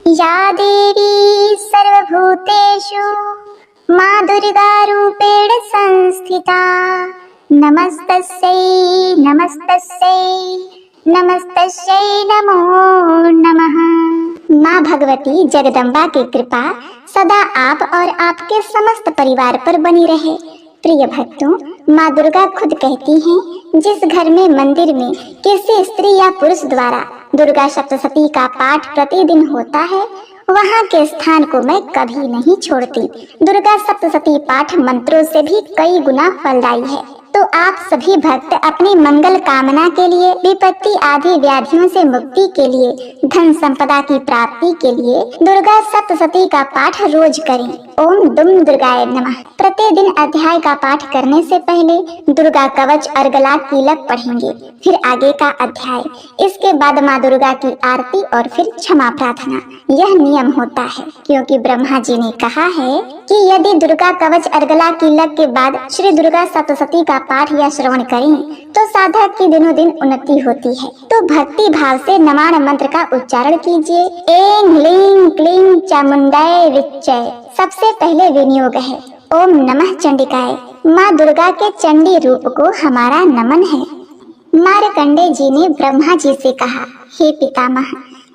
या देवी सर्वभूतेषु माँ दुर्गा रूपेण संस्थिता नमस्तस्यै नमस्तस्यै नमस्तस्यै नमो नमः। माँ भगवती जगदम्बा की कृपा सदा आप और आपके समस्त परिवार पर बनी रहे। प्रिय भक्तों, माँ दुर्गा खुद कहती हैं, जिस घर में मंदिर में किसी स्त्री या पुरुष द्वारा दुर्गा सप्तशती का पाठ प्रतिदिन होता है, वहाँ के स्थान को मैं कभी नहीं छोड़ती। दुर्गा सप्तशती पाठ मंत्रों से भी कई गुना फलदायी है। तो आप सभी भक्त अपनी मंगल कामना के लिए, विपत्ति आदि व्याधियों से मुक्ति के लिए, धन संपदा की प्राप्ति के लिए दुर्गा सप्तशती का पाठ रोज करें। ओम दुम दुर्गाय नमः। प्रतिदिन अध्याय का पाठ करने से पहले दुर्गा कवच अर्गला कीलक पढ़ेंगे, फिर आगे का अध्याय, इसके बाद माँ दुर्गा की आरती और फिर क्षमा प्रार्थना। यह नियम होता है क्योंकि ब्रह्मा जी ने कहा है कि यदि दुर्गा कवच अर्गला कीलक के बाद श्री दुर्गा सप्तशती का पाठ या श्रवण करें तो साधक की दिनों दिन उन्नति होती है। तो भक्ति भाव से नमाण मंत्र का उच्चारण कीजिए। ऐं ह्लीं क्लीं चामुंडाय विच्चय। सबसे पहले विनियोग है ओम नमः चंडिकाय। माँ दुर्गा के चंडी रूप को हमारा नमन है। मार्कंडेय जी ने ब्रह्मा जी से कहा, हे पितामह,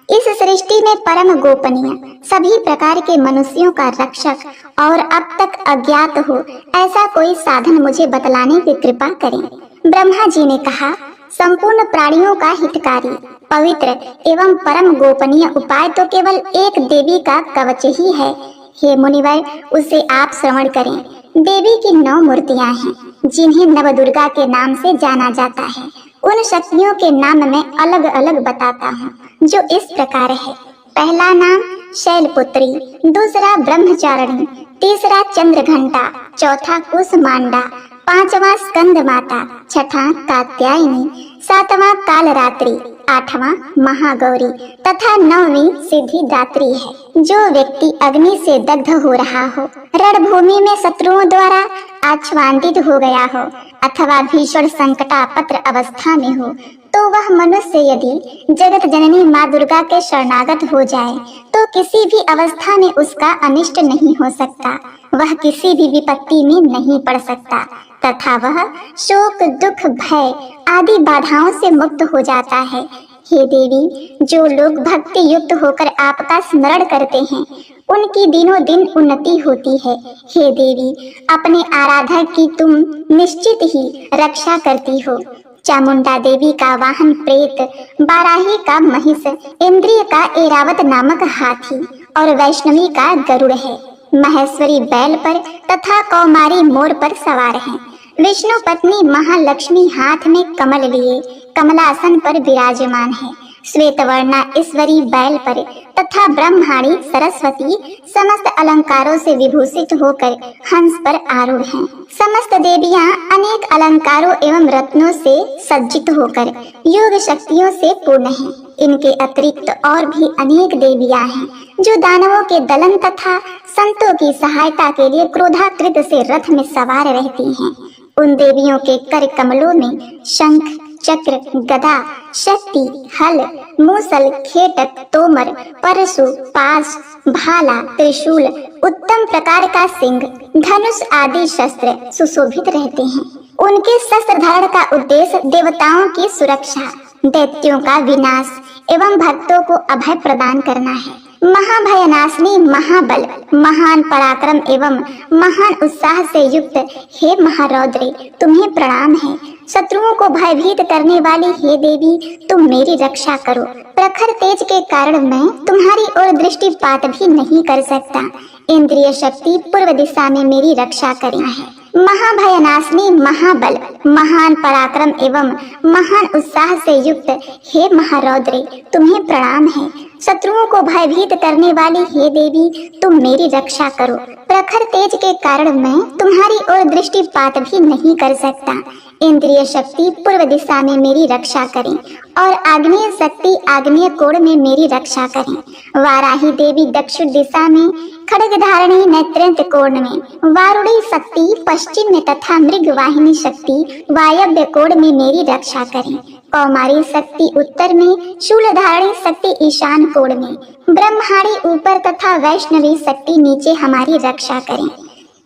इस सृष्टि में परम गोपनीय, सभी प्रकार के मनुष्यों का रक्षक और अब तक अज्ञात हो ऐसा कोई साधन मुझे बतलाने की कृपा करें। ब्रह्मा जी ने कहा, संपूर्ण प्राणियों का हितकारी, पवित्र एवं परम गोपनीय उपाय तो केवल एक देवी का कवच ही है। हे मुनिवर, उसे आप श्रवण करें। देवी की 9 मूर्तियां हैं जिन्हें नव दुर्गा के नाम से जाना जाता है। उन शक्तियों के नाम मैं अलग अलग बताता हूँ, जो इस प्रकार है। पहला नाम शैलपुत्री, दूसरा ब्रह्मचारिणी, तीसरा चंद्रघंटा, चौथा कुसमांडा, पांचवा स्कंद माता, छठा कात्यायनी, सातवां कालरात्रि, आठवां महागौरी तथा 9वीं सिद्धिदात्री है। जो व्यक्ति अग्नि से दग्ध हो रहा हो, रणभूमि में शत्रुओं द्वारा आच्छादित हो गया हो अथवा भीषण संकटापत्र अवस्था में हो, तो वह मनुष्य यदि जगत जननी माँ दुर्गा के शरणागत हो जाए तो किसी भी अवस्था में उसका अनिष्ट नहीं हो सकता, वह किसी भी विपत्ति में नहीं पड़ सकता तथा वह शोक दुख भय आदि बाधाओं से मुक्त हो जाता है। हे देवी, जो लोग भक्ति युक्त होकर आपका स्मरण करते हैं उनकी दिनों दिन उन्नति होती है। हे देवी, अपने आराधक की तुम निश्चित ही रक्षा करती हो। चामुंडा देवी का वाहन प्रेत, बाराही का महिष, इंद्रिय का एरावत नामक हाथी और वैष्णवी का गरुड़ है। महेश्वरी बैल पर तथा कौमारी मोर पर सवार हैं। विष्णु पत्नी महालक्ष्मी हाथ में कमल लिए कमलासन पर विराजमान है। श्वेतवर्णा ईश्वरी बैल पर तथा ब्रह्माणी सरस्वती समस्त अलंकारों से विभूषित होकर हंस पर आरूढ़ हैं। समस्त देवियां अनेक अलंकारों एवं रत्नों से सज्जित होकर योग शक्तियों से पूर्ण हैं। इनके अतिरिक्त और भी अनेक देवियां हैं जो दानवों के दलन तथा संतों की सहायता के लिए क्रोधाकृत से रथ में सवार रहती हैं। उन देवियों के कर कमलों में शंख, चक्र, गदा, शक्ति, हल, मूसल, खेटक, तोमर, परशु, पाश, भाला, त्रिशूल, उत्तम प्रकार का सिंह, धनुष आदि शस्त्र सुशोभित रहते हैं। उनके शस्त्र धारण का उद्देश्य देवताओं की सुरक्षा, दैत्यों का विनाश एवं भक्तों को अभय प्रदान करना है। महाभयनाशिनी, महाबल, महान पराक्रम एवं महान उत्साह से युक्त हे महारौद्री, तुम्हें प्रणाम है। शत्रुओं को भयभीत करने वाली हे देवी, तुम मेरी रक्षा करो। प्रखर तेज के कारण मैं तुम्हारी ओर दृष्टिपात भी नहीं कर सकता। इंद्रिय शक्ति पूर्व दिशा में मेरी रक्षा करना है। महाभयनाशिनी, महाबल, महान पराक्रम एवं महान उत्साह से युक्त हे महारौद्री, तुम्हें प्रणाम है। शत्रुओं को भयभीत करने वाली हे देवी, तुम मेरी रक्षा करो। प्रखर तेज के कारण मैं तुम्हारी ओर दृष्टिपात भी नहीं कर सकता। इंद्रिय शक्ति पूर्व दिशा में मेरी रक्षा करें और आग्नेय शक्ति आग्नेय कोण में मेरी रक्षा करें। वाराही देवी दक्षिण दिशा में, खड्ग धारणी नेत्रंत कोण में, वारुणी शक्ति पश्चिम में तथा मृग वाहिनी शक्ति वायव्य कोण में मेरी रक्षा करें। कौमारी शक्ति उत्तर में, शूलधारणी शक्ति ईशान कोण में, ब्रह्माणी ऊपर तथा वैष्णवी शक्ति नीचे हमारी रक्षा करें।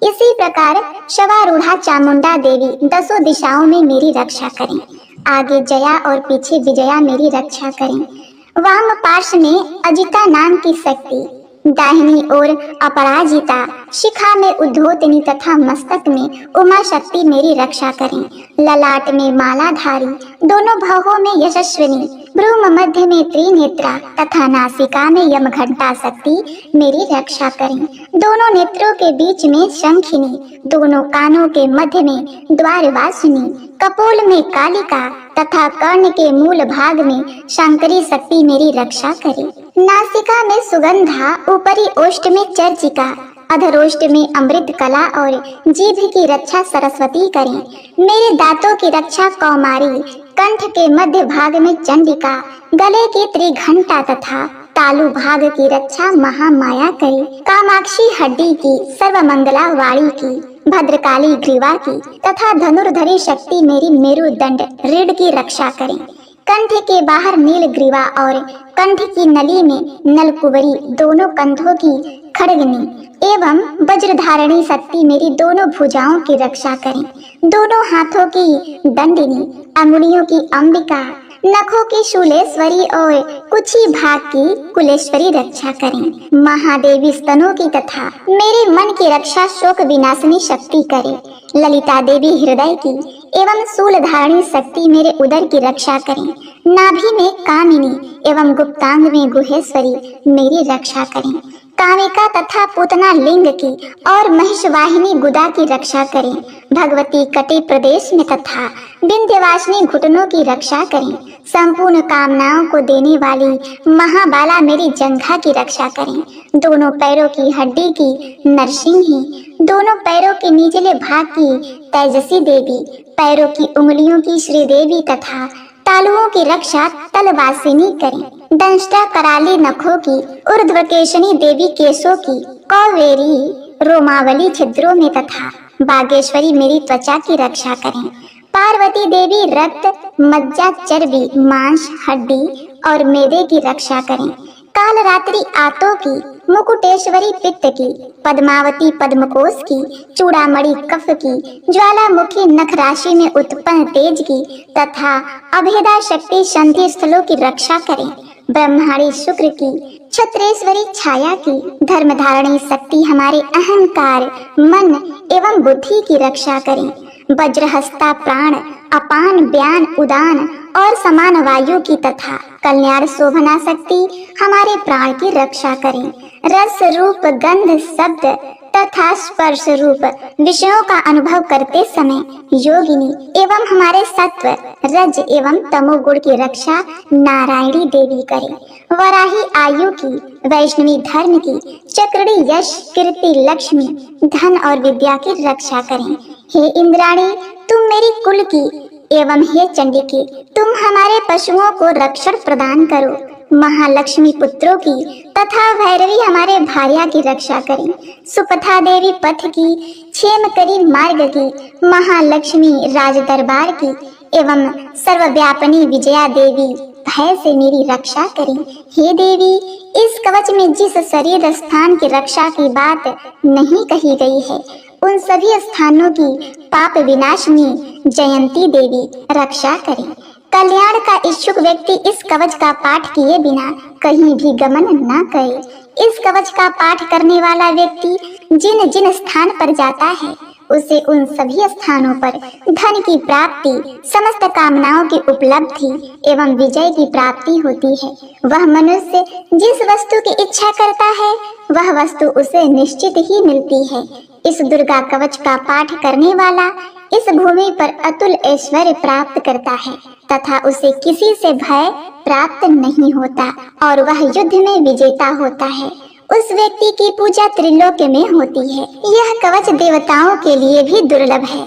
इसी प्रकार शवारूढ़ा चामुंडा देवी दसों दिशाओं में मेरी रक्षा करें। आगे जया और पीछे विजया मेरी रक्षा करें। वाम पार्श्व में अजिता नाम की शक्ति, दाहिनी ओर अपराजिता, शिखा में उद्धोतनी तथा मस्तक में उमा शक्ति मेरी रक्षा करें। ललाट में मालाधारी, दोनों भावों में यशस्विनी, भ्रूम मध्य में त्रिनेत्रा तथा नासिका में यमघंटा शक्ति मेरी रक्षा करें। दोनों नेत्रों के बीच में शंखिनी, दोनों कानों के मध्य में द्वारवासिनी, कपोल में कालिका तथा कर्ण के मूल भाग में शंकरी शक्ति मेरी रक्षा करे। नासिका में सुगंधा, ऊपरी ओष्ठ में चर्चिका, अधरोष्ठ में अमृत कला और जीभ की रक्षा सरस्वती करें। मेरे दांतों की रक्षा कौमारी, कंठ के मध्य भाग में चंडिका, गले की त्रिघंटा तथा तालु भाग की रक्षा महामाया करे। कामाक्षी हड्डी की, सर्वमंगला वाणी की, भद्रकाली ग्रीवा की तथा धनुर्धरी शक्ति मेरी मेरुदंड रीढ़ की रक्षा करें। कंठ के बाहर नील ग्रीवा और कंठ की नली में नलकुबरी, दोनों कंधों की खड़गनी एवं वज्रधारणी शक्ति मेरी दोनों भुजाओं की रक्षा करें। दोनों हाथों की दंडिनी, अंगुलियों की अंबिका, नखों की शूलेश्वरी और कुछी भाग की कुलेश्वरी रक्षा करें। महादेवी स्तनों की तथा मेरे मन की रक्षा शोक विनाशनी शक्ति करे। ललिता देवी हृदय की एवं शूलधारणी शक्ति मेरे उदर की रक्षा करें। नाभि में कामिनी एवं गुप्तांग में गुहेश्वरी मेरी रक्षा करें। कामिका तथा पूतना लिंग की और महिषवाहिनी गुदा की रक्षा करें। भगवती कटी प्रदेश में तथा विंध्यवासिनी घुटनों की रक्षा करें। संपूर्ण कामनाओं को देने वाली महाबाला मेरी जंघा की रक्षा करें। दोनों पैरों की हड्डी की नरसिंही, दोनों पैरों के निचले भाग की तेजसी देवी, पैरों की उंगलियों की श्रीदेवी तथा तालुओं की रक्षा तलवासिनी करें। दंष्टा कराली नखों की, ऊर्ध्वकेशनी देवी केशों की, कौवेरी रोमावली छिद्रों में तथा बागेश्वरी मेरी त्वचा की रक्षा करें। पार्वती देवी रक्त, मज्जा, चर्बी, मांस, हड्डी और मेदे की रक्षा करें। कालरात्रि आतों की, मुकुटेश्वरी पित्त की, पद्मावती पद्मकोश की, चूड़ामणि कफ की, ज्वालामुखी नख राशि में उत्पन्न तेज की तथा अभेदा शक्ति संधि स्थलों की रक्षा करें। ब्रह्माणी शुक्र की, छत्रेश्वरी छाया की, धर्मधारणी शक्ति हमारे अहंकार, मन एवं बुद्धि की रक्षा करें। वज्रहस्ता प्राण, अपान, व्यान, उदान और समान वायु की तथा कल्याण शोभना शक्ति हमारे प्राण की रक्षा करें। रस रूप गंध शब्द तथा स्पर्श रूप विषयों का अनुभव करते समय योगिनी एवं हमारे सत्व, रज एवं तमोगुण की रक्षा नारायणी देवी करे। वराही आयु की, वैष्णवी धर्म की, चक्रणी यश, कीर्ति, लक्ष्मी, धन और विद्या की रक्षा करें। हे इंद्राणी, तुम मेरी कुल की एवं हे चंडिके, तुम हमारे पशुओं को रक्षण प्रदान करो। महालक्ष्मी पुत्रों की तथा भैरवी हमारे भार्या की रक्षा करें। सुपथा देवी पथ की, क्षेमकरी मार्ग की, महालक्ष्मी राज दरबार की एवं सर्वव्यापिनी विजया देवी भय से मेरी रक्षा करें। हे देवी, इस कवच में जिस शरीर स्थान की रक्षा की बात नहीं कही गई है, उन सभी स्थानों की पाप विनाशिनी जयंती देवी रक्षा करें। कल्याण का इच्छुक व्यक्ति इस कवच का पाठ किए बिना कहीं भी गमन न करे। इस कवच का पाठ करने वाला व्यक्ति जिन जिन स्थान पर जाता है, उसे उन सभी स्थानों पर धन की प्राप्ति, समस्त कामनाओं की उपलब्धि एवं विजय की प्राप्ति होती है। वह मनुष्य जिस वस्तु की इच्छा करता है, वह वस्तु उसे निश्चित ही मिलती है। इस दुर्गा कवच का पाठ करने वाला इस भूमि पर अतुल ऐश्वर्य प्राप्त करता है तथा उसे किसी से भय प्राप्त नहीं होता और वह युद्ध में विजेता होता है। उस व्यक्ति की पूजा त्रिलोक में होती है। यह कवच देवताओं के लिए भी दुर्लभ है।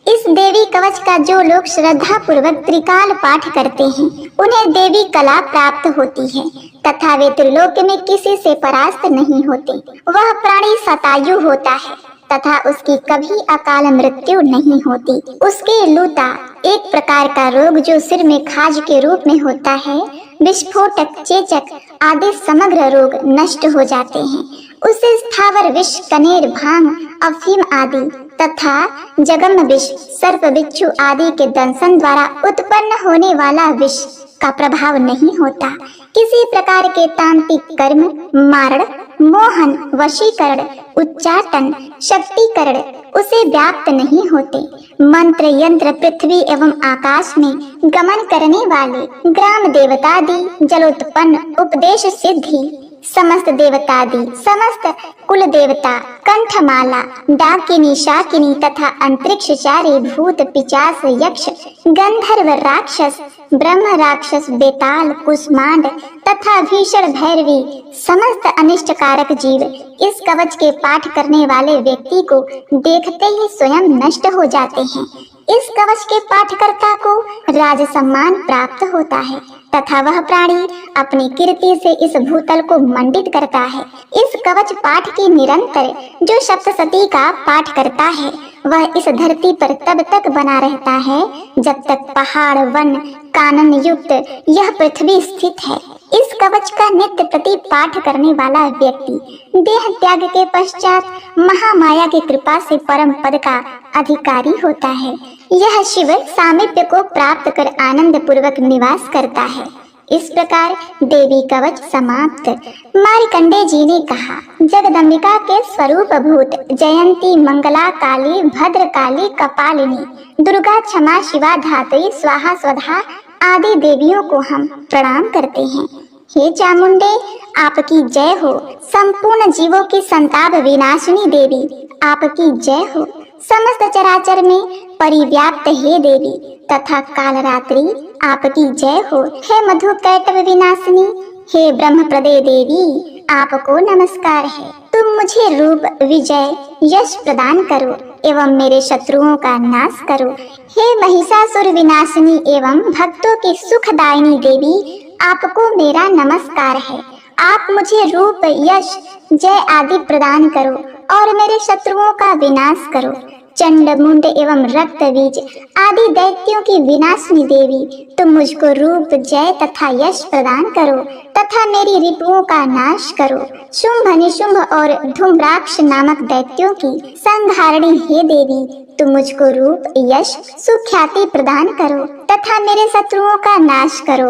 इस देवी कवच का जो लोग श्रद्धा पूर्वक त्रिकाल पाठ करते हैं, उन्हें देवी कला प्राप्त होती है तथा वे त्रिलोक में किसी से परास्त नहीं होते। वह प्राणी शतायु होता है। तथा उसकी कभी अकाल मृत्यु नहीं होती। उसके लूता एक प्रकार का रोग जो सिर में खाज के रूप में होता है, विस्फोटक, चेचक आदि समग्र रोग नष्ट हो जाते हैं। उससे स्थावर विष, कनेर, भांग, अफीम आदि तथा जगम विष, सर्प, बिच्छू आदि के दंशन द्वारा उत्पन्न होने वाला विष का प्रभाव नहीं होता। किसी प्रकार के तांत्रिक कर्म, मारण, मोहन, वशीकरण, उच्चाटन, शक्तिकरण उसे व्याप्त नहीं होते। मंत्र, यंत्र, पृथ्वी एवं आकाश में गमन करने वाले ग्राम देवतादि, जलोत्पन्न, उपदेश सिद्धि, समस्त देवतादि, समस्त कुल देवता, कंठमाला, डाकिनी, शाकिनी तथा अंतरिक्षचारी, भूत, पिशाच, यक्ष, गंधर्व, राक्षस, ब्रह्म राक्षस, बेताल, कुष्मांड तथा भीषण भैरवी, समस्त अनिष्टकारक जीव इस कवच के पाठ करने वाले व्यक्ति को देखते ही स्वयं नष्ट हो जाते हैं। इस कवच के पाठकर्ता को राज सम्मान प्राप्त होता है तथा वह प्राणी अपनी कीर्ति से इस भूतल को मंडित करता है। इस कवच पाठ की निरंतर जो सप्तशती का पाठ करता है, वह इस धरती पर तब तक बना रहता है जब तक पहाड़, वन, कानन युक्त यह पृथ्वी स्थित है। इस कवच का नित्य प्रति पाठ करने वाला व्यक्ति देह त्याग के पश्चात महामाया की कृपा से परम पद का अधिकारी होता है। यह शिव सामीप्य को प्राप्त कर आनंद पूर्वक निवास करता है। इस प्रकार देवी कवच समाप्त। मार्कंडेय जी ने कहा, जगदम्बिका के स्वरूप भूत जयंती, मंगला, काली, भद्र काली, कपालिनी, दुर्गा, क्षमा, शिवा, धात्री, स्वाहा, स्वधा आदि देवियों को हम प्रणाम करते हैं। हे चामुंडे, आपकी जय हो। संपूर्ण जीवों की संताप विनाशिनी देवी, आपकी जय हो। समस्त चराचर में परिव्याप्त हे देवी तथा कालरात्रि, आपकी जय हो। हे मधु कैटव विनाशिनी, हे ब्रह्म प्रदे देवी, आपको नमस्कार है। तुम मुझे रूप, विजय, यश प्रदान करो एवं मेरे शत्रुओं का नाश करो। हे महिषासुर विनाशिनी एवं भक्तों की सुखदायिनी देवी, आपको मेरा नमस्कार है। आप मुझे रूप, यश, जय आदि प्रदान करो और मेरे शत्रुओं का विनाश करो। चंड, मुंड एवं रक्त बीज आदि दैत्यों की विनाशिनी देवी, तुम मुझको रूप, जय तथा यश प्रदान करो तथा मेरी रिपुओं का नाश करो। शुंभ, निशुंभ और धूम्राक्ष नामक दैत्यों की संहारिणी हे देवी, तुम मुझको रूप, यश, सुख्याति प्रदान करो तथा मेरे शत्रुओं का नाश करो।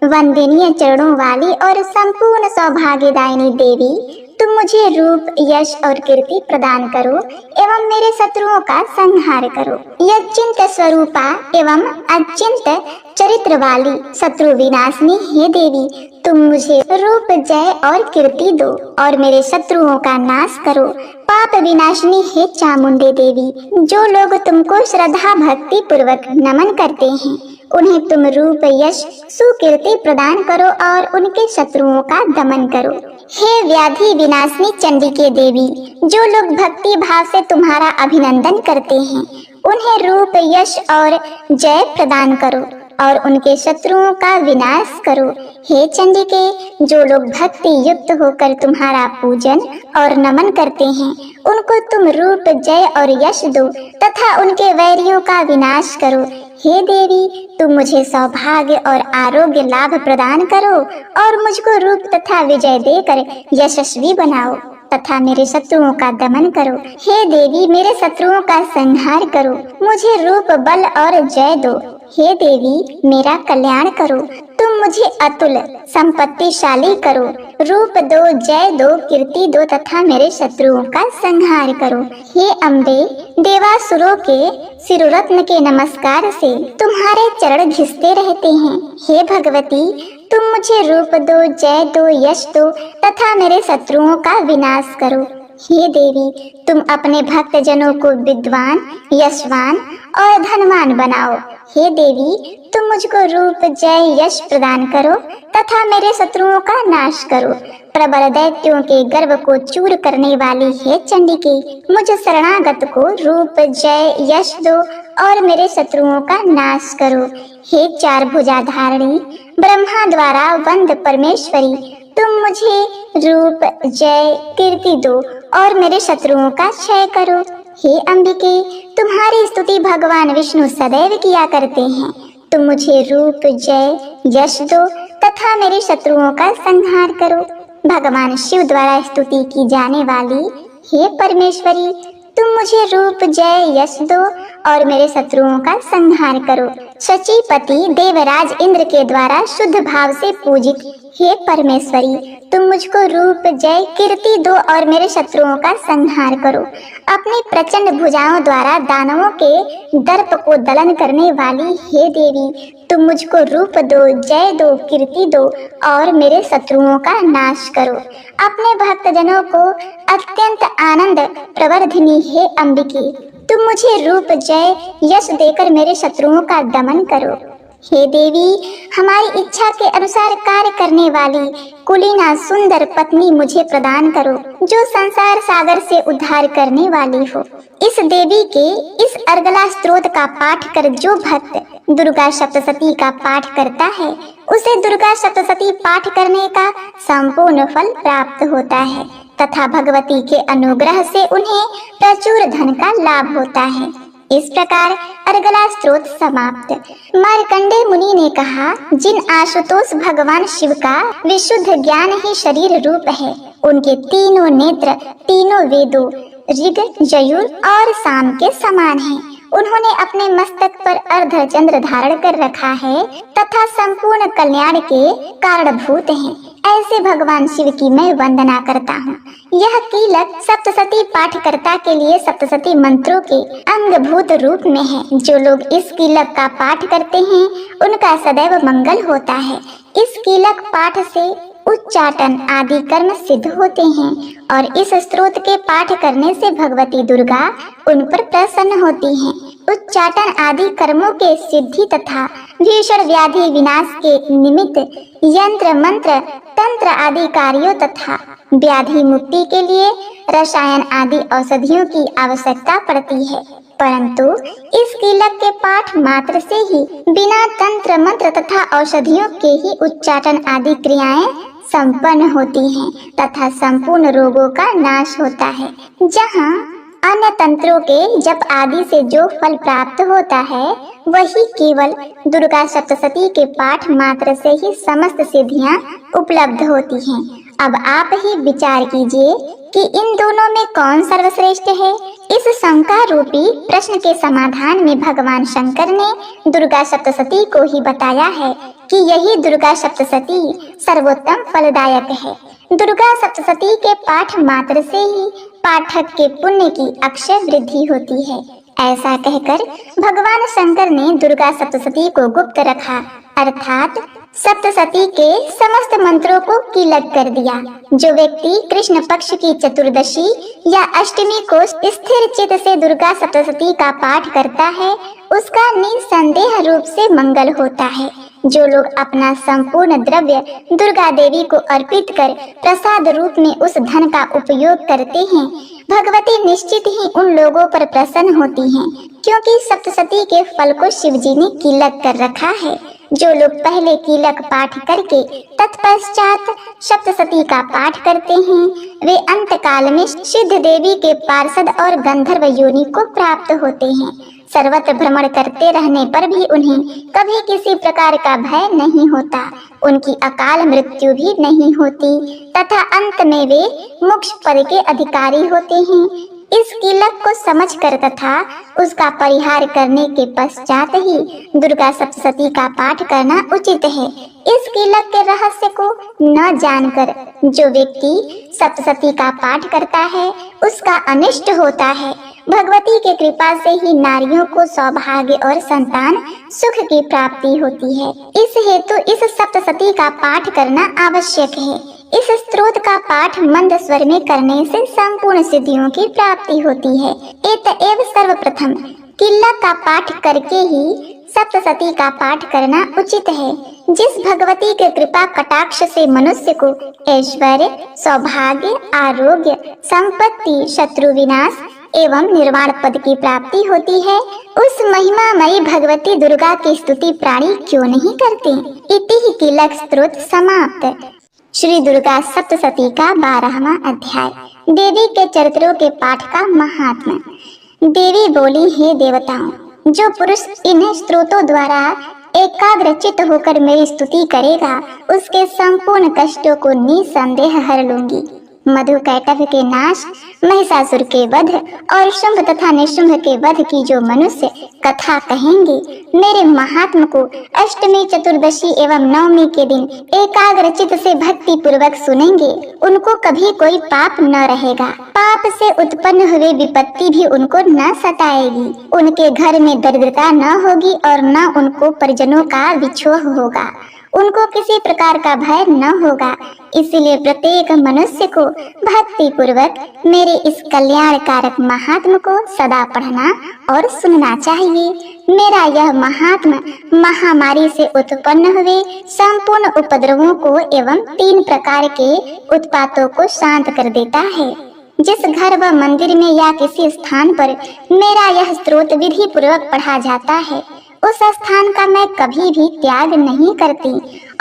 वंदनीय चरणों वाली और संपूर्ण सौभाग्यदायिनी देवी, तुम मुझे रूप, यश और कीर्ति प्रदान करो एवं मेरे शत्रुओं का संहार करो। यचिंत स्वरूपा एवं अचिंत चरित्र वाली शत्रु विनाशिनी हे देवी, तुम मुझे रूप, जय और कीर्ति दो और मेरे शत्रुओं का नाश करो। पाप विनाशिनी हे चामुंडे देवी, जो लोग तुमको श्रद्धा भक्ति पूर्वक नमन करते हैं, उन्हें तुम रूप, यश, सुकीर्ति प्रदान करो और उनके शत्रुओं का दमन करो। हे व्याधि विनाशिनी चंडिके देवी, जो लोग भक्ति भाव से तुम्हारा अभिनंदन करते हैं, उन्हें रूप, यश और जय प्रदान करो और उनके शत्रुओं का विनाश करो। हे चंडिके, जो लोग भक्ति युक्त होकर तुम्हारा पूजन और नमन करते हैं, उनको तुम रूप, जय और यश दो तथा उनके वैरियों का विनाश करो। हे देवी, तुम मुझे सौभाग्य और आरोग्य लाभ प्रदान करो और मुझको रूप तथा विजय देकर यशस्वी बनाओ तथा मेरे शत्रुओं का दमन करो। हे देवी, मेरे शत्रुओं का संहार करो, मुझे रूप, बल और जय दो। हे देवी, मेरा कल्याण करो, तुम मुझे अतुल संपत्तिशाली करो, रूप दो, जय दो, कीर्ति दो तथा मेरे शत्रुओं का संहार करो। हे अम्बे, देवासुरों के सिररत्न के नमस्कार से तुम्हारे चरण घिसते रहते हैं। हे भगवती, तुम मुझे रूप दो, जय दो, यश दो तथा मेरे शत्रुओं का विनाश करो। हे देवी, तुम अपने भक्त जनों को विद्वान, यशवान और धनवान बनाओ। हे देवी, तुम मुझको रूप, जय, यश प्रदान करो तथा मेरे शत्रुओं का नाश करो। प्रबल दैत्यों के गर्व को चूर करने वाली हे चंडिके, मुझ शरणागत को रूप, जय, यश दो और मेरे शत्रुओं का नाश करो। हे चार भुजाधारिणी, ब्रह्मा द्वारा वंद परमेश्वरी, तुम मुझे रूप, जय, कीर्ति दो और मेरे शत्रुओं का क्षय करो। हे अंबिके, तुम्हारी स्तुति भगवान विष्णु सदैव किया करते हैं। तुम मुझे रूप, जय, यश दो तथा मेरे शत्रुओं का संहार करो। भगवान शिव द्वारा स्तुति की जाने वाली हे परमेश्वरी, तुम मुझे रूप, जय, यश दो और मेरे शत्रुओं का संहार करो। शचीपति देवराज इंद्र के द्वारा शुद्ध भाव से पूजित हे परमेश्वरी, तुम मुझको रूप, जय, कीर्ति दो और मेरे शत्रुओं का संहार करो। अपनी प्रचंड भुजाओं द्वारा दानवों के दर्प को दलन करने वाली हे देवी, तुम मुझको रूप दो, जय दो, कीर्ति दो और मेरे शत्रुओं का नाश करो। अपने भक्तजनों को अत्यंत आनंद प्रवर्धिनी हे अंबिके, तुम मुझे रूप, जय, यश देकर मेरे शत्रुओं का दमन करो। हे देवी, हमारी इच्छा के अनुसार कार्य करने वाली कुलीना सुंदर पत्नी मुझे प्रदान करो, जो संसार सागर से उद्धार करने वाली हो। इस देवी के इस अर्गला स्तोत्र का पाठ कर जो भक्त दुर्गा सप्तशती का पाठ करता है, उसे दुर्गा सप्तशती पाठ करने का संपूर्ण फल प्राप्त होता है तथा भगवती के अनुग्रह से उन्हें प्रचुर धन का लाभ होता है। इस प्रकार अर्गला स्तोत्र समाप्त। मार्कंडेय मुनि ने कहा, जिन आशुतोष भगवान शिव का विशुद्ध ज्ञान ही शरीर रूप है, उनके तीनों नेत्र तीनों वेदों ऋग, यजुर और साम के समान हैं। उन्होंने अपने मस्तक पर अर्ध चंद्र धारण कर रखा है तथा संपूर्ण कल्याण के कारणभूत हैं। ऐसे भगवान शिव की मैं वंदना करता हूँ। यह कीलक सप्तशती पाठकर्ता के लिए सप्तशती मंत्रों के अंगभूत रूप में है। जो लोग इस कीलक का पाठ करते हैं, उनका सदैव मंगल होता है। इस कीलक पाठ से उच्चाटन आदि कर्म सिद्ध होते हैं और इस स्तोत्र के पाठ करने से भगवती दुर्गा उन पर प्रसन्न होती हैं। उच्चाटन आदि कर्मों के सिद्धि तथा भीषण व्याधि विनाश के निमित्त यंत्र, मंत्र, तंत्र आदि कार्यों तथा व्याधि मुक्ति के लिए रसायन आदि औषधियों की आवश्यकता पड़ती है, परंतु इस कीलक के पाठ मात्र से ही बिना तंत्र, मंत्र तथा औषधियों के ही उच्चाटन आदि क्रियाएं संपन्न होती हैं तथा संपूर्ण रोगों का नाश होता है। जहाँ अन्य तंत्रों के जप आदि से जो फल प्राप्त होता है, वही केवल दुर्गा सप्तशती के पाठ मात्र से ही समस्त सिद्धियां उपलब्ध होती हैं। अब आप ही विचार कीजिए कि इन दोनों में कौन सर्वश्रेष्ठ है। इस शंका रूपी प्रश्न के समाधान में भगवान शंकर ने दुर्गा सप्तशती को ही बताया है कि यही दुर्गा सप्तशती सर्वोत्तम फलदायक है। दुर्गा सप्तशती के पाठ मात्र से ही पाठक के पुण्य की अक्षय वृद्धि होती है। ऐसा कहकर भगवान शंकर ने दुर्गा सप्तशती को गुप्त रखा, अर्थात सप्तशती के समस्त मंत्रों को कीलक कर दिया। जो व्यक्ति कृष्ण पक्ष की चतुर्दशी या अष्टमी को स्थिर चित्त से दुर्गा सप्तशती का पाठ करता है, उसका निसंदेह रूप से मंगल होता है। जो लोग अपना संपूर्ण द्रव्य दुर्गा देवी को अर्पित कर प्रसाद रूप में उस धन का उपयोग करते हैं, भगवती निश्चित ही उन लोगों पर प्रसन्न होती हैं, क्योंकि सप्तशती के फल को शिव जी ने कीलक कर रखा है। जो लोग पहले कीलक पाठ करके तत्पश्चात सप्तशती का पाठ करते हैं, वे अंत काल में सिद्ध देवी के पार्षद और गंधर्व योनि को प्राप्त होते हैं। सर्वत्र भ्रमण करते रहने पर भी उन्हें कभी किसी प्रकार का भय नहीं होता, उनकी अकाल मृत्यु भी नहीं होती तथा अंत में वे मोक्ष पद के अधिकारी होते हैं। इस कीलक को समझकर तथा उसका परिहार करने के पश्चात ही दुर्गा सप्तशती का पाठ करना उचित है। इस कीलक के रहस्य को न जानकर जो व्यक्ति सप्तशती का पाठ करता है, उसका अनिष्ट होता है। भगवती के कृपा से ही नारियों को सौभाग्य और संतान सुख की प्राप्ति होती है। इस हेतु इस सप्तशती का पाठ करना आवश्यक है। इस स्तोत्र का पाठ मंद स्वर में करने से संपूर्ण सिद्धियों की प्राप्ति होती है। एतएव सर्वप्रथम कीलक का पाठ करके ही सप्तशती का पाठ करना उचित है। जिस भगवती के कृपा कटाक्ष से मनुष्य को ऐश्वर्य, सौभाग्य, आरोग्य, संपत्ति, शत्रु विनाश एवं निर्वाण पद की प्राप्ति होती है, उस महिमामयी भगवती दुर्गा की स्तुति प्राणी क्यों नहीं करते। इति ही कीलक स्तोत्र समाप्त। श्री दुर्गा सप्तशती का 12वां अध्याय। देवी के चरित्रों के पाठ का महात्मा। देवी बोली, हे देवताओं, जो पुरुष इन स्त्रोतों द्वारा एकाग्रचित होकर मेरी स्तुति करेगा, उसके संपूर्ण कष्टों को निसंदेह हर लूंगी। मधु कैटभ के नाश, महिषासुर के वध और शुंभ तथा निशुंभ के वध की जो मनुष्य कथा कहेंगे, मेरे महात्म को अष्टमी, चतुर्दशी एवं नवमी के दिन एकाग्रचित से भक्ति पूर्वक सुनेंगे, उनको कभी कोई पाप न रहेगा। पाप से उत्पन्न हुए विपत्ति भी उनको न सताएगी। उनके घर में दरिद्रता न होगी और न उनको परिजनों का विछोह होगा। उनको किसी प्रकार का भय न होगा। इसलिए प्रत्येक मनुष्य को भक्ति पूर्वक मेरे इस कल्याणकारक महात्म को सदा पढ़ना और सुनना चाहिए। मेरा यह महात्म महामारी से उत्पन्न हुए संपूर्ण उपद्रवों को एवं 3 प्रकार के उत्पातों को शांत कर देता है। जिस घर व मंदिर में या किसी स्थान पर मेरा यह स्तोत्र विधि पूर्वक पढ़ा जाता है, उस स्थान का मैं कभी भी त्याग नहीं करती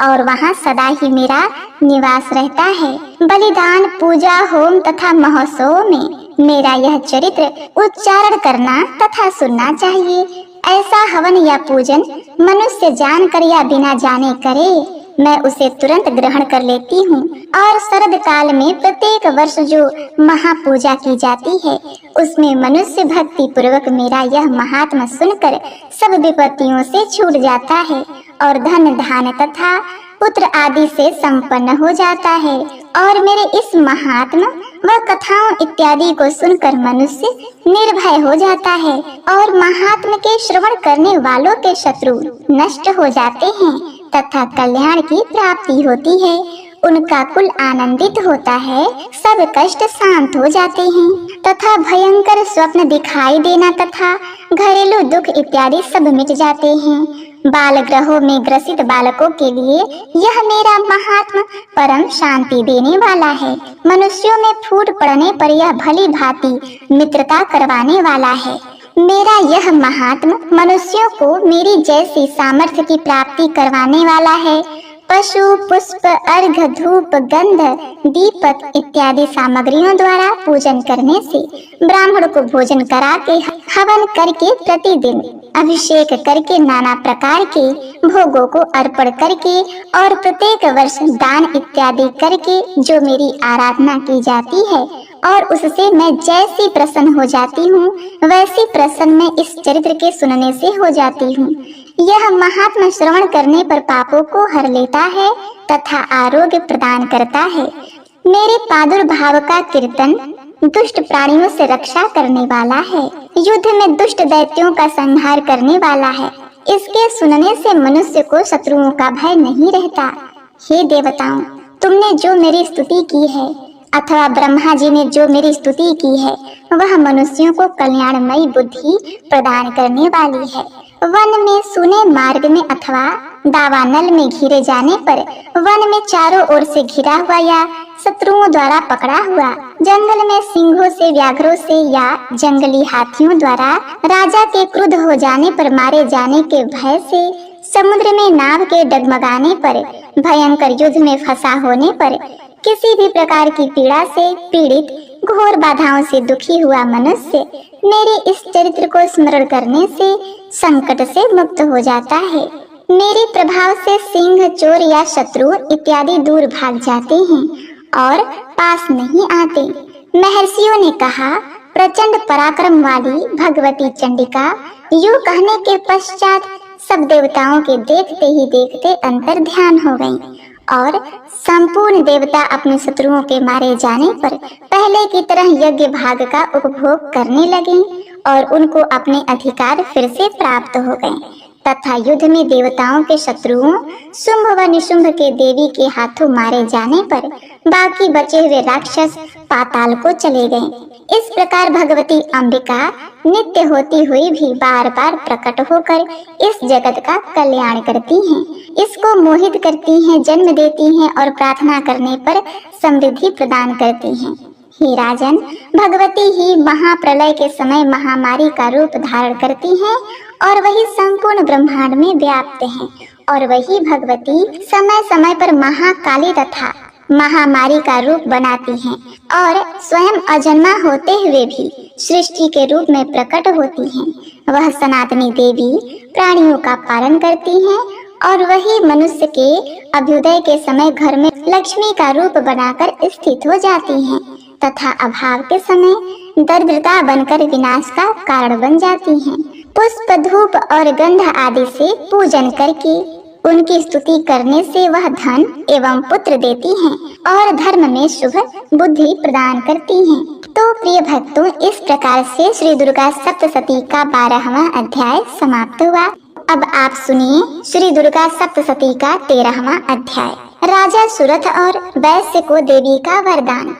और वहाँ सदा ही मेरा निवास रहता है। बलिदान, पूजा, होम तथा महोत्सव में मेरा यह चरित्र उच्चारण करना तथा सुनना चाहिए। ऐसा हवन या पूजन मनुष्य जानकर या बिना जाने करे, मैं उसे तुरंत ग्रहण कर लेती हूँ। और शरद काल में प्रत्येक वर्ष जो महापूजा की जाती है, उसमें मनुष्य भक्ति पूर्वक मेरा यह महात्मा सुनकर सब विपत्तियों से छूट जाता है और धन धान्य तथा पुत्र आदि से संपन्न हो जाता है। और मेरे इस महात्मा व कथाओं इत्यादि को सुनकर मनुष्य निर्भय हो जाता है और महात्मा के श्रवण करने वालों के शत्रु नष्ट हो जाते हैं तथा कल्याण की प्राप्ति होती है। उनका कुल आनंदित होता है, सब कष्ट शांत हो जाते हैं तथा भयंकर स्वप्न दिखाई देना तथा घरेलू दुख इत्यादि सब मिट जाते हैं। बाल ग्रहों में ग्रसित बालकों के लिए यह मेरा महात्मा परम शांति देने वाला है। मनुष्यों में फूट पड़ने पर यह भली भांति मित्रता करवाने वाला है। मेरा यह महात्मा मनुष्यों को मेरी जैसी सामर्थ्य की प्राप्ति करवाने वाला है। पशु, पुष्प, अर्घ, धूप, गंध, दीपक इत्यादि सामग्रियों द्वारा पूजन करने से, ब्राह्मण को भोजन करा के, हवन करके, प्रतिदिन अभिषेक करके, नाना प्रकार के भोगों को अर्पण करके और प्रत्येक वर्ष दान इत्यादि करके जो मेरी आराधना की जाती है और उससे मैं जैसी प्रसन्न हो जाती हूँ, वैसी प्रसन्न मैं इस चरित्र के सुनने से हो जाती हूँ। यह महात्मा श्रवण करने पर पापों को हर लेता है तथा आरोग्य प्रदान करता है। मेरे प्रादुर्भाव का कीर्तन दुष्ट प्राणियों से रक्षा करने वाला है, युद्ध में दुष्ट दैत्यों का संहार करने वाला है। इसके सुनने से मनुष्य को शत्रुओं का भय नहीं रहता। हे देवताओं, तुमने जो मेरी स्तुति की है अथवा ब्रह्मा जी ने जो मेरी स्तुति की है, वह मनुष्यों को कल्याणमयी बुद्धि प्रदान करने वाली है। वन में, सूने मार्ग में अथवा दावानल में घिरे जाने पर, वन में चारों ओर से घिरा हुआ या शत्रुओं द्वारा पकड़ा हुआ, जंगल में सिंहों से, व्याघ्रों से या जंगली हाथियों द्वारा राजा के क्रुद्ध हो जाने पर मारे जाने के भय से, समुद्र में नाव के डगमगाने पर, भयंकर युद्ध में फंसा होने पर, किसी भी प्रकार की पीड़ा से पीड़ित, घोर बाधाओं से दुखी हुआ मनुष्य मेरे इस चरित्र को स्मरण करने से संकट से मुक्त हो जाता है। मेरे प्रभाव से सिंह, चोर या शत्रु इत्यादि दूर भाग जाते हैं और पास नहीं आते। महर्षियों ने कहा, प्रचंड पराक्रम वाली भगवती चंडिका यूं कहने के पश्चात सब देवताओं के देखते ही देखते अंतर ध्यान हो गईं और संपूर्ण देवता अपने शत्रुओं के मारे जाने पर पहले की तरह यज्ञ भाग का उपभोग करने लगे और उनको अपने अधिकार फिर से प्राप्त हो गए तथा युद्ध में देवताओं के शत्रुओं शुंभ व निशुंभ के देवी के हाथों मारे जाने पर बाकी बचे हुए राक्षस पाताल को चले गए। इस प्रकार भगवती अंबिका नित्य होती हुई भी बार बार प्रकट होकर इस जगत का कल्याण करती हैं, इसको मोहित करती हैं, जन्म देती हैं और प्रार्थना करने पर समृद्धि प्रदान करती हैं। हे राजन, भगवती ही महाप्रलय के समय महामारी का रूप धारण करती हैं और वही संपूर्ण ब्रह्मांड में व्याप्त हैं और वही भगवती समय समय पर महाकाली तथा महामारी का रूप बनाती हैं और स्वयं अजन्मा होते हुए भी सृष्टि के रूप में प्रकट होती हैं। वह सनातनी देवी प्राणियों का पालन करती हैं और वही मनुष्य के अभ्युदय के समय घर में लक्ष्मी का रूप बनाकर स्थित हो जाती हैं तथा अभाव के समय दरिद्रता बनकर विनाश का कारण बन जाती हैं। पुष्प, धूप और गंध आदि से पूजन करके उनकी स्तुति करने से वह धन एवं पुत्र देती हैं और धर्म में शुभ बुद्धि प्रदान करती हैं। तो प्रिय भक्तों, इस प्रकार से श्री दुर्गा सप्तशती का 12वां अध्याय समाप्त हुआ। अब आप सुनिए श्री दुर्गा सप्तशती का 13वां अध्याय। राजा सुरथ और वैश्य को देवी का वरदान।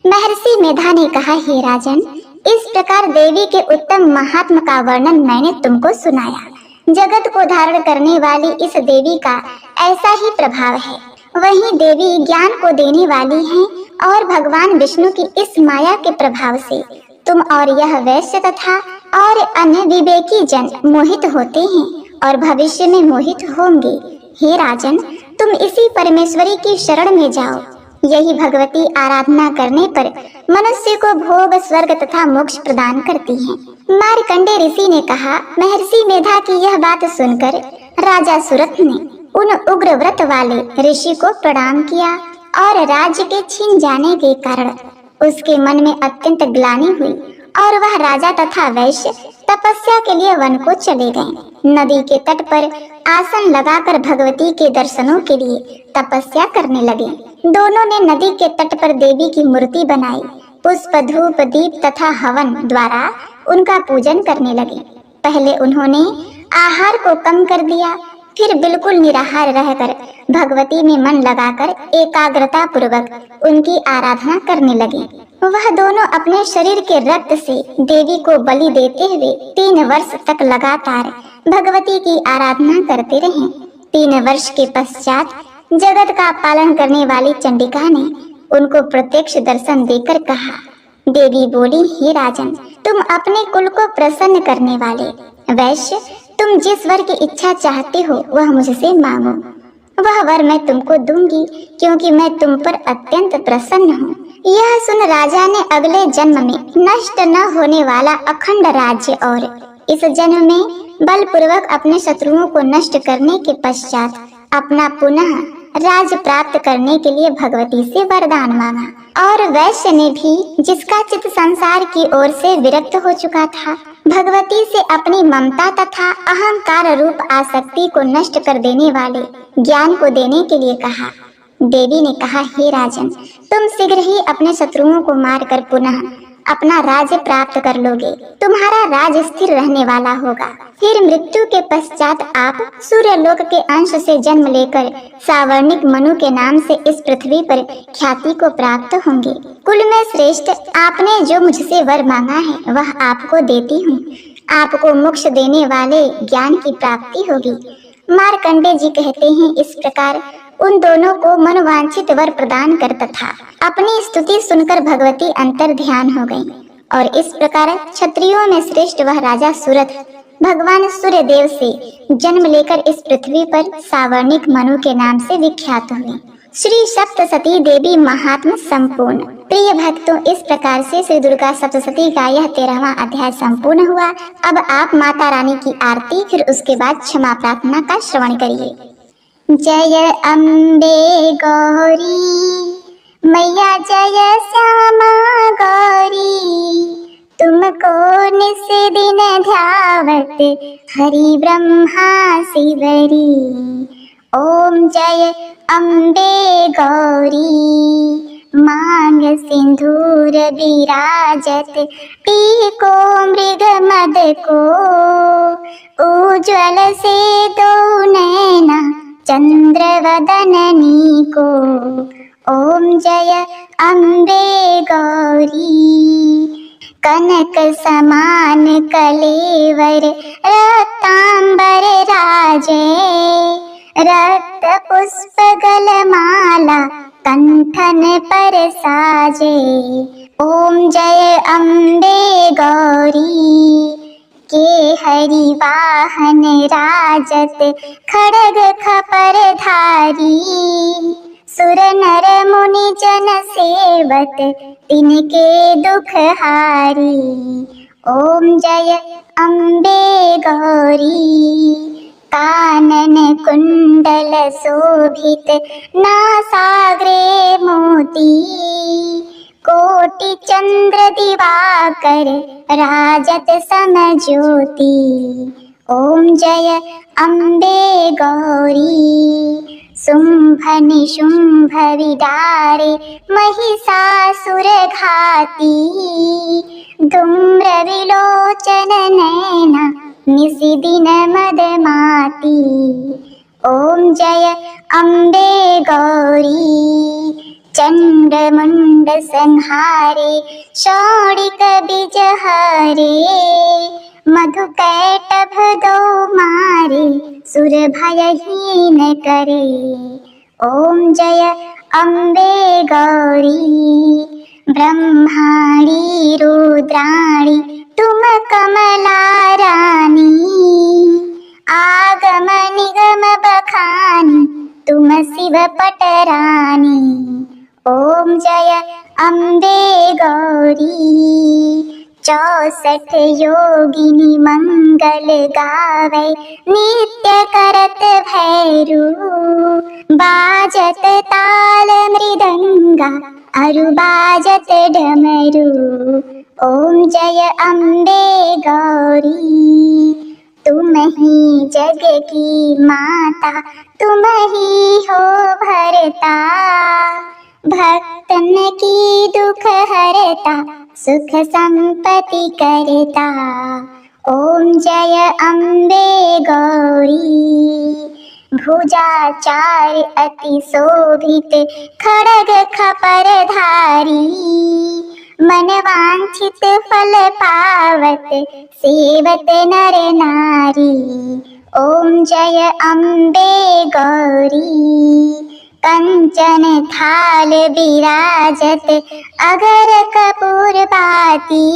महर्षि मेधा ने कहा, हे राजन, इस प्रकार देवी के उत्तम महात्म का वर्णन मैंने तुमको सुनाया। जगत को धारण करने वाली इस देवी का ऐसा ही प्रभाव है। वही देवी ज्ञान को देने वाली है और भगवान विष्णु की इस माया के प्रभाव से तुम और यह वैश्य तथा और अन्य विवेकी जन मोहित होते हैं और भविष्य में मोहित होंगे। हे राजन, तुम इसी परमेश्वरी की शरण में जाओ। यही भगवती आराधना करने पर मनुष्य को भोग, स्वर्ग तथा मोक्ष प्रदान करती है। मार्कंडे ऋषि ने कहा, महर्षि मेधा की यह बात सुनकर राजा सुरथ ने उन उग्र व्रत वाले ऋषि को प्रणाम किया और राज्य के छीन जाने के कारण उसके मन में अत्यंत ग्लानि हुई और वह राजा तथा वैश्य तपस्या के लिए वन को चले गए। नदी के तट पर आसन लगाकर भगवती के दर्शनों के लिए तपस्या करने लगे। दोनों ने नदी के तट पर देवी की मूर्ति बनाई। पुष्प, धूप, दीप तथा हवन द्वारा उनका पूजन करने लगे। पहले उन्होंने आहार को कम कर दिया, फिर बिल्कुल निराहार रहकर भगवती में मन लगाकर एकाग्रता पूर्वक उनकी आराधना करने लगे। वह दोनों अपने शरीर के रक्त से देवी को बलि देते हुए 3 वर्ष तक लगातार भगवती की आराधना करते रहे। 3 वर्ष के पश्चात जगत का पालन करने वाली चंडिका ने उनको प्रत्यक्ष दर्शन देकर कहा। देवी बोली, हे राजन, तुम अपने कुल को प्रसन्न करने वाले वैश्य, तुम जिस वर की इच्छा चाहते हो वह मुझसे मांगो। वह वर मैं तुमको दूंगी, क्योंकि मैं तुम पर अत्यंत प्रसन्न हूँ। यह सुन राजा ने अगले जन्म में नष्ट न होने वाला अखंड राज्य और इस जन्म में बलपूर्वक अपने शत्रुओं को नष्ट करने के पश्चात अपना पुनः राज्य प्राप्त करने के लिए भगवती से वरदान मांगा। और वैश्य ने भी, जिसका चित्त संसार की ओर से विरक्त हो चुका था, भगवती से अपनी ममता तथा अहंकार रूप आसक्ति को नष्ट कर देने वाले ज्ञान को देने के लिए कहा। देवी ने कहा, हे राजन, तुम शीघ्र ही अपने शत्रुओं को मारकर पुनः अपना राज्य प्राप्त कर लोगे। तुम्हारा राज स्थिर रहने वाला होगा। फिर मृत्यु के पश्चात आप सूर्य लोक के अंश से जन्म लेकर सावर्णिक मनु के नाम से इस पृथ्वी पर ख्याति को प्राप्त होंगे। कुल में श्रेष्ठ, आपने जो मुझसे वर मांगा है वह आपको देती हूँ। आपको मोक्ष देने वाले ज्ञान की प्राप्ति होगी। मार्कंडे जी कहते हैं, इस प्रकार उन दोनों को मनोवांछित वर प्रदान कर तथा अपनी स्तुति सुनकर भगवती अंतर ध्यान हो गई। और इस प्रकार क्षत्रियों में श्रेष्ठ वह राजा सुरथ भगवान सूर्य देव से जन्म लेकर इस पृथ्वी पर सावर्णिक मनु के नाम से विख्यात हुए। श्री सप्तशती देवी महात्म संपूर्ण। प्रिय भक्तों, इस प्रकार से श्री दुर्गा सप्तशती का यह 13वां अध्याय संपूर्ण हुआ। अब आप माता रानी की आरती, फिर उसके बाद क्षमा प्रार्थना का श्रवण करिए। जय अम्बे गौरी मैया, जय श्यामा गौरी, तुमको निस दिन ध्यावत हरि ब्रह्मा शिवरी। ओम जय अम्बे गौरी, मांग सिंदूर विराजत, टीको मृग मद को, उज्ज्वल से दो नैना चंद्र वदननी को। ओम जय अम्बे गौरी, कनक समान कलेवर रक्तांबर राजे, रक्त पुष्प गलमाला कंठन पर साजे। ओम जय अम्बे गौरी, के हरि वाहन राजत, खड़ग खपर धारी, सुर नर मुनि जन सेवत तिनके दुख हारी। ओम जय अम्बे गौरी। कानन कुंडल शोभित नासाग्रे मोती। कोटि चंद्र दिवाकर राजत समज्योति। ओम जय अम्बे गौरी। शुंभ निशुंभ विदारे महिषासुर घाती। धूम्र विलोचन नैना निशिदिन मदमाती। ओम जय अम्बे गौरी। चंड मुंड संहारे शौरिक बिजहारे। मधुकैटभ दो मारे सुर भयहीन करे। ओम जय अम्बे गौरी। ब्रह्माणी रुद्राणी तुम कमला रानी। आगम निगम बखानी तुम शिव पटरानी। ओम जय अम्बे गौरी। 64 योगिनी मंगल गावे नित्य करत भैरू। बाजत ताल मृदंगा अरु बाजत डमरू। ओम जय अम्बे गौरी। तुम ही जग की माता तुम ही हो भरता। भक्तन की दुख हरता सुख संपत्ति करता। ओम जय अम्बे गौरी। भुजाचार अति शोभित खड़ग खपरधारी। मन वांछित फल पावत सेवत नर नारी। ओम जय अम्बे गौरी। कंचन थाल विराजत अगर कपूर बाती।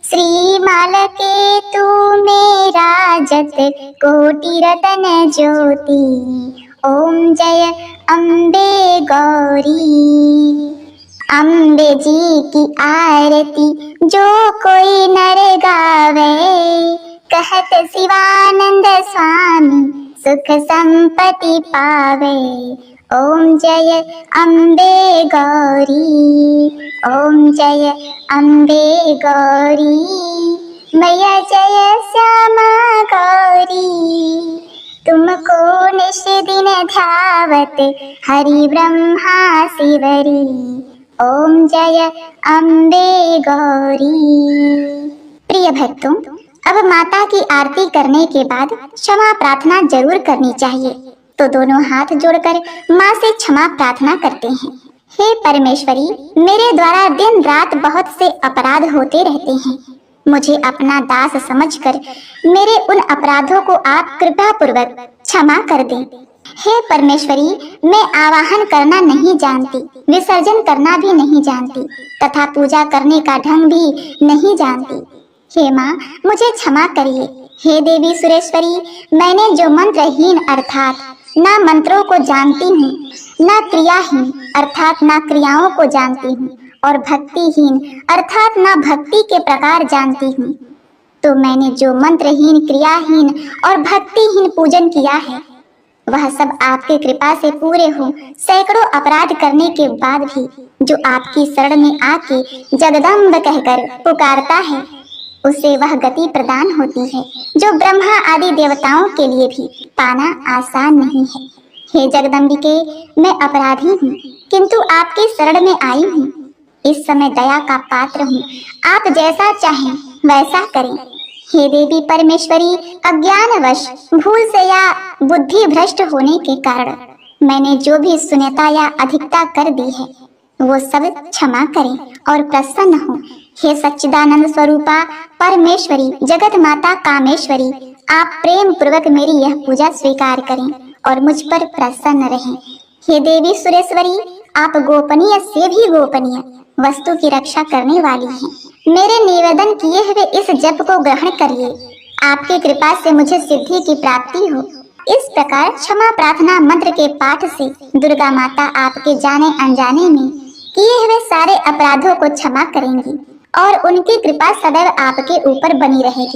श्रीमाल के तू मेरा जत कोटि रतन ज्योति। ओम जय अम्बे गौरी। अम्बे जी की आरती जो कोई नर गावे। कहत शिवानंद स्वामी सुख संपत्ति पावे। ओम जय अम्बे गौरी। ओम जय अम्बे गौरी। मैया जय श्यामा गौरी। तुमको निश दिन ध्यावत हरि ब्रह्मा शिवरी। ओम जय अम्बे गौरी। प्रिय भक्तों, अब माता की आरती करने के बाद क्षमा प्रार्थना जरूर करनी चाहिए। तो दोनों हाथ जोड़कर माँ से क्षमा प्रार्थना करते हैं। हे परमेश्वरी, मेरे द्वारा दिन रात बहुत से अपराध होते रहते हैं। मुझे अपना दास समझकर मेरे उन अपराधों को आप कृपा पूर्वक क्षमा कर दें। हे परमेश्वरी, मैं आवाहन करना नहीं जानती, विसर्जन करना भी नहीं जानती तथा पूजा करने का ढंग भी नहीं जानती। हे माँ, मुझे क्षमा करिए। हे देवी सुरेश्वरी, मैंने जो मंत्रहीन अर्थात ना मंत्रों को जानती हूँ, ना क्रियाहीन अर्थात ना क्रियाओं को जानती हूँ और भक्तिहीन अर्थात ना भक्ति के प्रकार जानती हूँ, तो मैंने जो मंत्रहीन क्रियाहीन और भक्तिहीन पूजन किया है वह सब आपकी कृपा से पूरे हो। सैकड़ों अपराध करने के बाद भी जो आपकी शरण में आके जगदम्ब कहकर पुकारता है उसे वह गति प्रदान होती है जो ब्रह्मा आदि देवताओं के लिए भी पाना आसान नहीं है। हे जगदम्बिके, मैं अपराधी हूँ किंतु आपकी शरण में आई हूँ। इस समय दया का पात्र हूँ, आप जैसा चाहें वैसा करें। हे देवी परमेश्वरी, अज्ञानवश भूल से या बुद्धि भ्रष्ट होने के कारण मैंने जो भी शून्यता या अधिकता कर दी है वो सब क्षमा करें और प्रसन्न हो। हे सच्चिदानंद स्वरूपा परमेश्वरी, जगत माता कामेश्वरी, आप प्रेम पूर्वक मेरी यह पूजा स्वीकार करें और मुझ पर प्रसन्न रहें। हे देवी सुरेश्वरी, आप गोपनीय से भी गोपनीय वस्तु की रक्षा करने वाली हैं। मेरे निवेदन किए हुए इस जप को ग्रहण करिए। आपकी कृपा से मुझे सिद्धि की प्राप्ति हो। इस प्रकार क्षमा प्रार्थना मंत्र के पाठ से दुर्गा माता आपके जाने अनजाने में किए हुए सारे अपराधों को क्षमा करेंगी और उनकी कृपा सदैव आपके ऊपर बनी रहेगी।